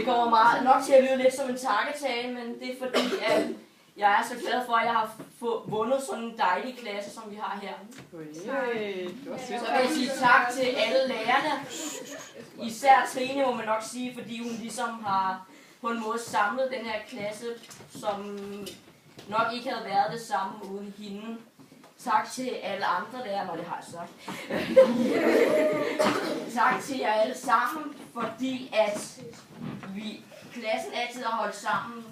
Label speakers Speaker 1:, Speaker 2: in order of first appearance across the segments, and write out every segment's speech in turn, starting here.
Speaker 1: kommer meget nok til at lyde lidt som en takketale, men det er fordi, at jeg er så glad for, at jeg har vundet sådan en dejlig klasse, som vi har her. Så vil jeg sige tak til alle lærerne. Især Trine må man nok sige, fordi hun ligesom har på en måde samlet den her klasse, som nok ikke havde været det samme uden hende. Tak til alle andre lærere, når det har jeg sagt. Tak til jer alle sammen, fordi at klassen altid har holdt sammen.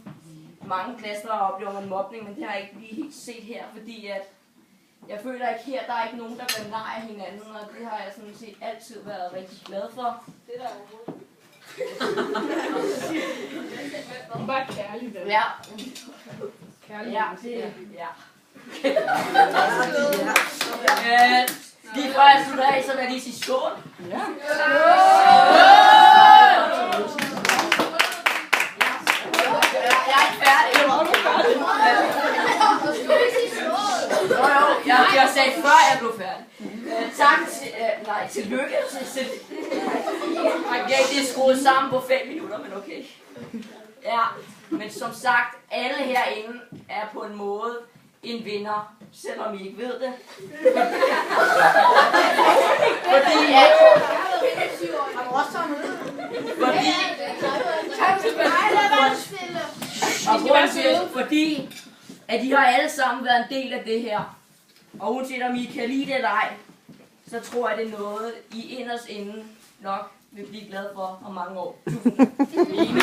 Speaker 1: Mange klasser oplever man mobning, men det har jeg ikke lige helt set her, fordi at jeg føler ikke her, der er ikke nogen, der gør nej af hinanden, og det har jeg sådan set altid været rigtig glad for. Det der overhovedet.
Speaker 2: Bare kærlig, vel?
Speaker 1: Ja.
Speaker 2: Kærlig.
Speaker 1: Ja, det ja. Lige før jeg slutter af, så vil jeg lige sige skål.
Speaker 2: Ja.
Speaker 1: Jeg er ikke færdig. Jeg sagde før, jeg blev færdig. Tak til, tillykke til det er skruet sammen på 5 minutter, men okay. Ja, men som sagt, alle herinde er på en måde en vinder, selvom I ikke ved det. Fordi at de har alle sammen været en del af det her. Og uanset om I kan lide det eller ej, så tror jeg, det er noget, I inderst inde nok vil blive glade for om mange år. Tusind.